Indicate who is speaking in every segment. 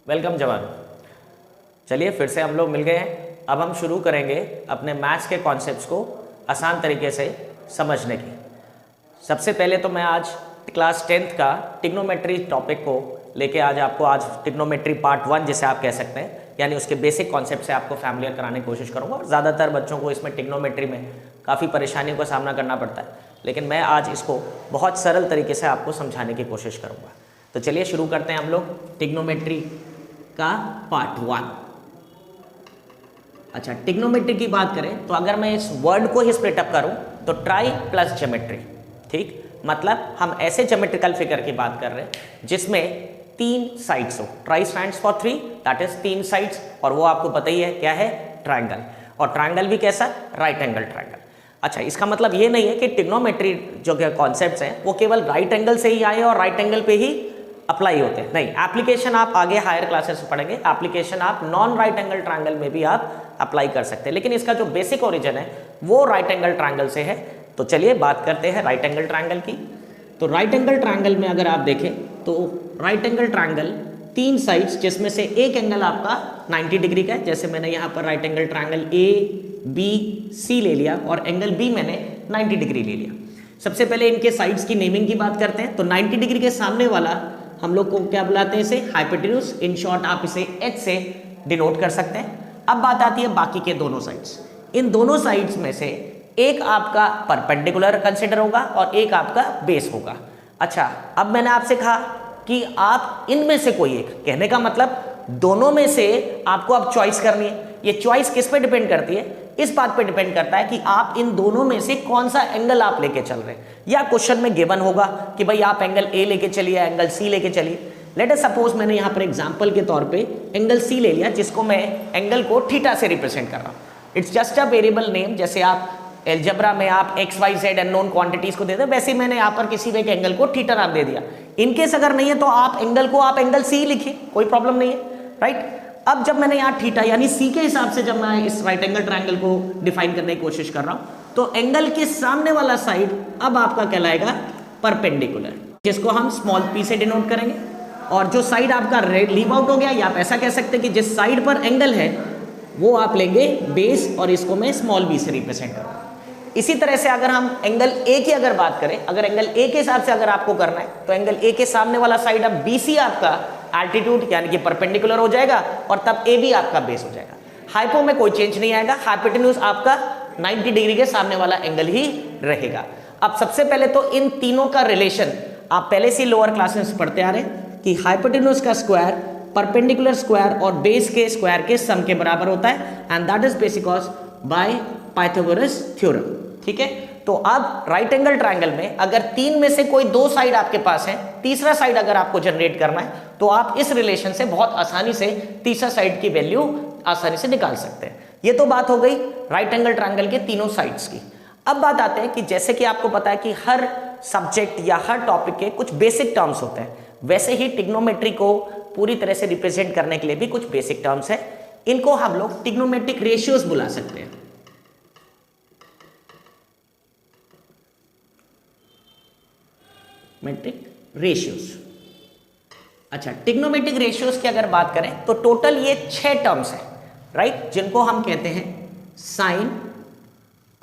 Speaker 1: Welcome जवान। चलिए फिर से हम लोग मिल गए हैं। अब हम शुरू करेंगे अपने मैथ्स के कॉन्सेप्ट्स को आसान तरीके से समझने की। सबसे पहले तो मैं आज क्लास 10th का टिग्नोमेट्री टॉपिक को लेके आज टिग्नोमेट्री पार्ट 1 जिसे आप कह सकते हैं, यानी उसके बेसिक कॉन्सेप्ट से आपको फैमिलियर कराने की कोशिश करूँगा। और ज़्यादातर बच्चों को इसमें टिग्नोमेट्री में काफ़ी परेशानियों का सामना करना पड़ता है, लेकिन मैं आज इसको बहुत सरल तरीके से आपको समझाने की कोशिश करूँगा। तो चलिए शुरू करते हैं हम लोग टिग्नोमेट्री का पार्ट 1। अच्छा, टिग्नोमेट्री की बात करें तो अगर मैं इस वर्ड को ही स्प्लिट अप करूं तो ट्राई प्लस ज्योमेट्री, ठीक, मतलब हम ऐसे ज्योमेट्रिकल फिगर की बात कर रहे हैं जिसमें 3 साइड्स हो। Try stands for 3, that is 3 sides, और वो आपको पता ही है क्या है, ट्रायंगल। और ट्रायंगल भी कैसा, राइट एंगल ट्रायंगल। अच्छा, इसका मतलब ये नहीं है कि टिग्नोमेट्री जो कॉन्सेप्ट्स हैं वो केवल राइट एंगल से ही आए और राइट एंगल पे ही अप्लाई होते हैं, नहीं। एप्लीकेशन आप आगे हायर क्लासेस में पढ़ेंगे, एप्लीकेशन आप नॉन राइट एंगल ट्रायंगल में भी आप अप्लाई कर सकते हैं, लेकिन इसका जो बेसिक ओरिजिन है वो राइट एंगल ट्रायंगल से है। तो चलिए बात करते हैं राइट एंगल ट्रायंगल की। तो राइट एंगल ट्रायंगल में अगर आप देखें तो राइट एंगल ट्रायंगल 3 साइड्स, जिसमें से एक एंगल आपका 90 डिग्री का है, जैसे मैंने यहाँ पर राइट एंगल ट्रायंगल ABC ले लिया और एंगल B मैंने 90 डिग्री ले लिया। सबसे पहले इनके साइड्स की नेमिंग की बात करते हैं। तो 90 डिग्री के सामने वाला हम लोग को क्या बुलाते हैं, इसे हाइपोटेन्यूज, इन शॉर्ट आप इसे H से डिनोट कर सकते हैं। अब बात आती है बाकी के दोनों साइड्स। इन दोनों साइड्स में से एक आपका परपेंडिकुलर कंसिडर होगा और एक आपका बेस होगा। अच्छा, अब मैंने आपसे कहा कि आप इनमें से कोई एक, कहने का मतलब दोनों में से आपको अब चॉइस करनी है। ये चॉइस किस पे डिपेंड करती है, इस बात पे डिपेंड करता है कि आप इन दोनों में से कौन सा एंगल आप लेके चल रहे हैं। या क्वेश्चन में गिवन होगा कि भाई आप एंगल ए लेके चलिए, एंगल सी लेके चलिए। लेट अस सपोज मैंने यहाँ पर एग्जांपल के तौर पे एंगल सी ले लिया, जिसको मैं एंगल को थीटा से रिप्रेजेंट कर रहा हूँ। It's just a variable name, जैसे आप एलजेब्रा में आप x y z unknown quantities को देते हैं, वैसे ही मैंने यहाँ पर किसी भी एक एंगल को थीटा नाम दे दिया। इनकेस अगर नहीं है तो आप एंगल सी लिखिए, कोई प्रॉब्लम नहीं है, राइट। अब जब मैंने यहाँ थीटा यानी सी के हिसाब से जब मैं इस राइट एंगल ट्रायंगल को डिफाइन करने की कोशिश कर रहा हूँ, तो एंगल के सामने वाला साइड अब आपका कहलाएगा परपेंडिकुलर, जिसको हम स्मॉल p से डिनोट करेंगे। और जो साइड आपका लीव आउट हो गया, या आप ऐसा कह सकते हैं कि जिस साइड पर एंगल है वो आप लेंगे बेस, और इसको मैं स्मॉल b से रिप्रेजेंट करूँगा। इसी तरह से अगर हम एंगल ए की अगर बात करें, अगर एंगल ए के हिसाब से अगर आपको करना है तो एंगल ए के सामने वाला साइड अब BC आपका एल्टीट्यूड यानी कि परपेंडिकुलर हो जाएगा, और तब AB आपका बेस हो जाएगा। हाइपो में कोई चेंज नहीं आएगा, हाइपोटेन्यूज आपका 90 डिग्री के सामने वाला एंगल ही रहेगा। अब सबसे पहले तो इन तीनों का रिलेशन आप पहले से लोअर क्लासेस में पढ़ते आ रहे हैं कि हाइपोटेन्यूज का स्क्वायर परपेंडिकुलर स्क्वायर और बेस के स्क्वायर के सम के बराबर होता है, and that is because by Pythagoras theorem, ठीक है। तो अब राइट एंगल ट्रायंगल में अगर 3 में से कोई 2 साइड आपके पास है, तीसरा साइड अगर आपको जनरेट करना है तो आप इस रिलेशन से बहुत आसानी से तीसरा साइड की वैल्यू आसानी से निकाल सकते हैं। ये तो बात हो गई राइट एंगल ट्रायंगल के तीनों साइड्स की। अब बात आते हैं कि जैसे कि आपको पता है कि हर सब्जेक्ट या हर टॉपिक के कुछ बेसिक टर्म्स होते हैं, वैसे ही टिग्नोमेट्री को पूरी तरह से रिप्रेजेंट करने के लिए भी कुछ बेसिक टर्म्स है। इनको हम लोग टिग्नोमेट्रिक रेशियोज बुला सकते हैं। Metric ratios. अच्छा, टिग्नोमेट्रिक रेशियोज की अगर बात करें तो टोटल ये 6 टर्म्स हैं, राइट, जिनको हम कहते हैं साइन,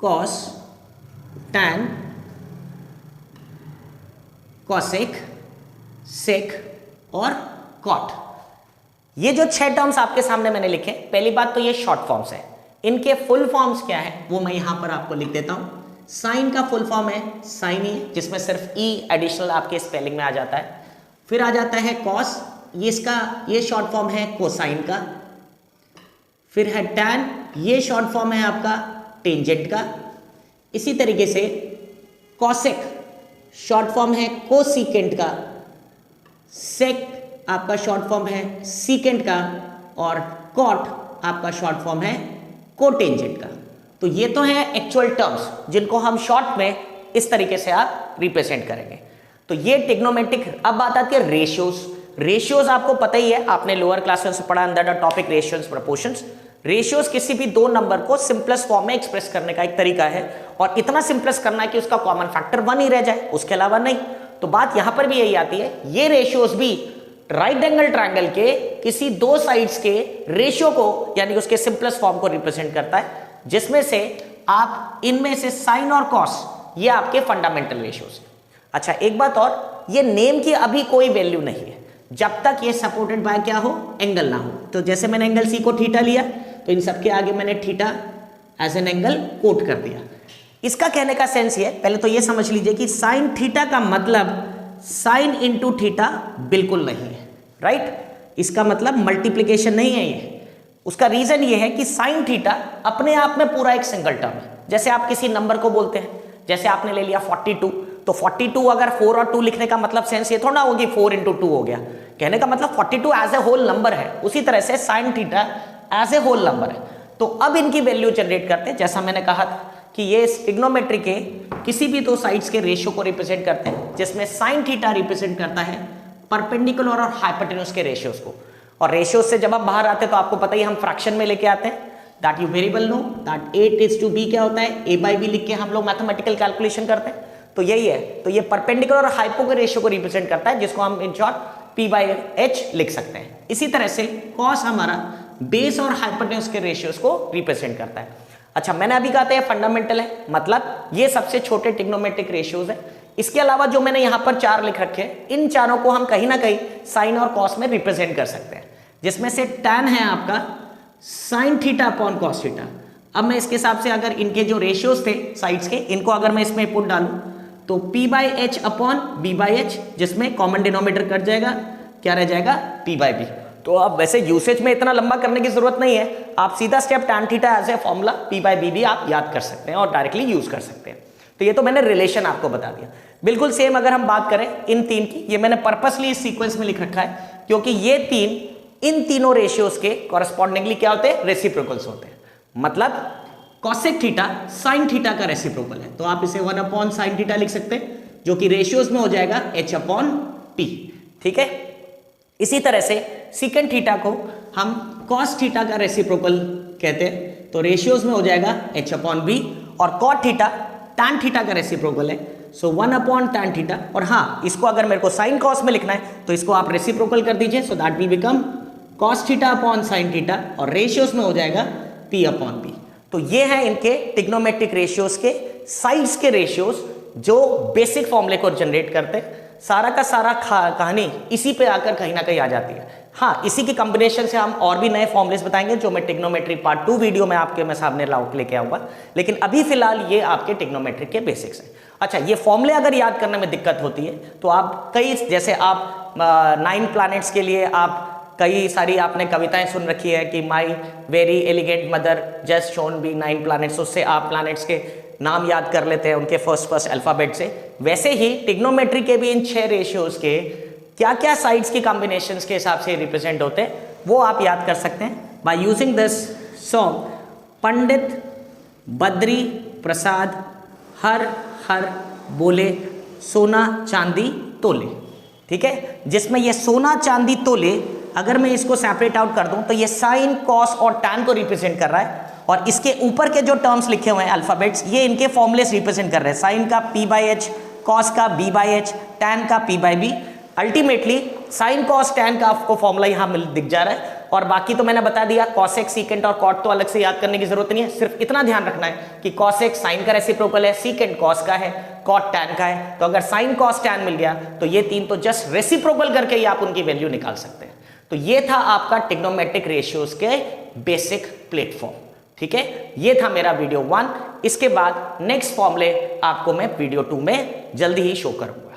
Speaker 1: कॉस, टैन, कॉसेक, सेक और कॉट। ये जो 6 टर्म्स आपके सामने मैंने लिखे, पहली बात तो ये शॉर्ट फॉर्म्स है। इनके फुल फॉर्म्स क्या है वो मैं यहां पर आपको लिख देता हूं। साइन का फुल फॉर्म है साइन ई, जिसमें सिर्फ ई एडिशनल आपके स्पेलिंग में आ जाता है। फिर आ जाता है कॉस, ये शॉर्ट फॉर्म है कोसाइन का। फिर है टैन, ये शॉर्ट फॉर्म है आपका टेंजेंट का। इसी तरीके से कॉसेक शॉर्ट फॉर्म है कोसिकेंट का। सेक आपका शॉर्ट फॉर्म है सीकेंट का, और कॉट आपका शॉर्ट फॉर्म है कोटेंजेंट का। तो ये तो है एक्चुअल टर्म्स जिनको हम शॉर्ट में इस तरीके से आप रिप्रेजेंट करेंगे। तो ये टिग्नोमेट्रिक। अब बात आती है रेशियोज। रेशियोज आपको पता ही है, आपने लोअर क्लासेस में पढ़ा under the topic ratios proportions. Ratios किसी भी 2 नंबर को सिंपलेस्ट फॉर्म में एक्सप्रेस करने का एक तरीका है, और इतना सिंपलेस्ट करना है कि उसका कॉमन फैक्टर 1 ही रह जाए, उसके अलावा नहीं। तो बात यहां पर भी यही आती है, ये रेशियोज भी राइट एंगल ट्रायंगल के किसी दो साइड्स के रेशियो को यानी उसके सिंपलेस्ट फॉर्म को रिप्रेजेंट करता है, जिसमें से आप इनमें से साइन और कॉस ये आपके फंडामेंटल रेशियोज हैं। अच्छा एक बात और, ये नेम की अभी कोई वैल्यू नहीं है जब तक ये सपोर्टेड बाय क्या हो, एंगल ना हो। तो जैसे मैंने एंगल सी को थीटा लिया तो इन सबके आगे मैंने theta as an angle quote कर दिया। इसका कहने का सेंस ये, पहले तो ये समझ लीजिए कि साइन थीटा का मतलब साइन इंटू थीटा बिल्कुल नहीं है, राइट। इसका मतलब मल्टीप्लीकेशन नहीं है ये। उसका रीजन ये है कि साइन थीटा अपने आप में पूरा एक सिंगल टर्म है। जैसे आप किसी नंबर को बोलते हैं, जैसे आपने ले लिया 42, तो 42 अगर 4 और 2 लिखने का मतलब सेंस ये थोड़ा होगी 4 इंटू 2 हो गया, कहने का मतलब 42 एज ए होल नंबर है। उसी तरह से sine theta as a whole number है। तो अब इनकी वैल्यू जनरेट करते हैं, जैसा मैंने कहा था कि ये ट्रिग्नोमेट्री के किसी भी दो साइड्स के रेशियो को रिप्रेजेंट करते हैं, जिसमें साइन थीटा रिप्रेजेंट करता है परपेंडिकुलर और हाइपोटेन्यूज के रेशियोज को। और रेशियोज से जब आप बाहर आते हैं तो आपको पता ही हम फ्रैक्शन में लेके आते हैं, that you variable know that a/b क्या होता है, a/b लिख के हम लोग मैथमेटिकल कैलकुलेशन करते हैं। तो यही है, तो ये परपेंडिकुलर और हाइपो के रेशियो को रिप्रेजेंट करता है, जिसको हम इन शॉर्ट p/h लिख सकते हैं। इसी तरह से कॉस हमारा बेस और हाइपोटेन्यूज के रेशियोज को रिप्रेजेंट करता है। अच्छा मैंने अभी कहा था ये फंडामेंटल है, मतलब ये सबसे छोटे ट्रिग्नोमेट्रिक रेशियोज है। इसके अलावा जो मैंने यहां पर 4 लिख रखे हैं, इन चारों को हम कहीं ना कहीं साइन और कॉस में रिप्रेजेंट कर सकते हैं, जिसमें से tan है आपका sine theta upon cos theta. अब मैं इसके हिसाब से अगर इनके जो रेशियोज थे साइड्स के, इनको अगर मैं इसमें पुट डालूं तो p/h अपॉन b/h, जिसमें कॉमन डिनोमिनेटर कट जाएगा, क्या रह जाएगा p/b। तो अब वैसे यूसेज में इतना लंबा करने की जरूरत नहीं है, आप सीधा step tan theta as a formula p/b भी आप याद कर सकते हैं और डायरेक्टली यूज कर सकते हैं। तो ये तो मैंने रिलेशन आपको बता दिया। बिल्कुल सेम अगर हम बात करें इन तीन की, ये मैंने पर्पसली इस सीक्वेंस में लिख रखा है क्योंकि ये तीन इन तीनों रेशियोज के कॉरेस्पॉन्डिंगली क्या होते हैं, रेसिप्रोकल्स होते हैं। मतलब कॉसेक थीटा साइन थीटा का रेसिप्रोकल है, तो आप इसे 1 अपॉन साइन थीटा लिख सकते हैं, जो कि रेशियोज में हो जाएगा h अपॉन p, ठीक है। इसी तरह से सीकेंट थीटा को हम कॉस थीटा का रेसिप्रोकल कहते हैं, तो रेशियोज में हो जाएगा h अपॉन b, और कॉट थीटा टैन थीटा का रेसिप्रोकल है, सो 1 अपॉन टैन थीटा। और हाँ, इसको अगर मेरे को साइन कॉस में लिखना है तो इसको आप रेसिप्रोकल कर दीजिए, so that will become cos theta upon sine theta, और रेशियोज में हो जाएगा p अपॉन b। तो ये है इनके ट्रिग्नोमेट्रिक रेशियोज के साइड्स के रेशियोज जो बेसिक फॉर्मूले को जनरेट करते हैं। सारा का सारा कहानी इसी पे आकर कहीं ना कहीं आ जाती है। हाँ, इसी की कॉम्बिनेशन से हम और भी नए फॉर्मुलेस बताएंगे, जो मैं ट्रिग्नोमेट्री पार्ट 2 वीडियो में आपके मैं सामने लेके आऊंगा, लेकिन अभी फिलहाल ये आपके ट्रिग्नोमेट्रिक के बेसिक्स हैं। अच्छा, ये फॉर्मूले अगर याद करने में दिक्कत होती है तो आप कई, जैसे आप 9 प्लैनेट्स के लिए आप कई सारी आपने कविताएं सुन रखी है कि my very elegant mother just shown be 9 planets, उससे आप प्लैनेट्स के नाम याद कर लेते हैं उनके फर्स्ट अल्फाबेट से। वैसे ही ट्रिग्नोमेट्री के भी इन 6 रेशियोज के क्या क्या साइड्स की कॉम्बिनेशंस के हिसाब से रिप्रेजेंट होते हैं वो आप याद कर सकते हैं by using this song, Pandit Badri Prasad हर हर बोले सोना चांदी तोले, ठीक है। जिसमें ये सोना चांदी तोले, अगर मैं इसको सेपरेट आउट कर दूं तो ये साइन कॉस और टैन को रिप्रेजेंट कर रहा है, और इसके ऊपर के जो टर्म्स लिखे हुए हैं अल्फाबेट्स, ये इनके फॉर्मुलेस रिप्रेजेंट कर रहे हैं। साइन का p/h, कॉस का b/h, टैन का p/b। Ultimately sine cos tan का आपको फॉर्मूला यहां दिख जा रहा है, और बाकी तो मैंने बता दिया, कॉसेक सीकेंट और कॉट तो अलग से याद करने की जरूरत नहीं है। सिर्फ इतना ध्यान रखना है कि कॉसेक साइन का रेसिप्रोकल है, सीकेंट कॉस का है, कॉट टैन का है। तो अगर साइन कॉस टैन मिल गया तो ये तीन तो जस्ट रेसिप्रोकल करके ही आप उनकी वैल्यू निकाल सकते हैं। तो ये था आपका ट्रिग्नोमेट्रिक रेशियोज के बेसिक प्लेटफॉर्म, ठीक है। ये था मेरा वीडियो 1। इसके बाद नेक्स्ट फॉर्मूले आपको मैं वीडियो 2 में जल्दी ही शो करूंगा।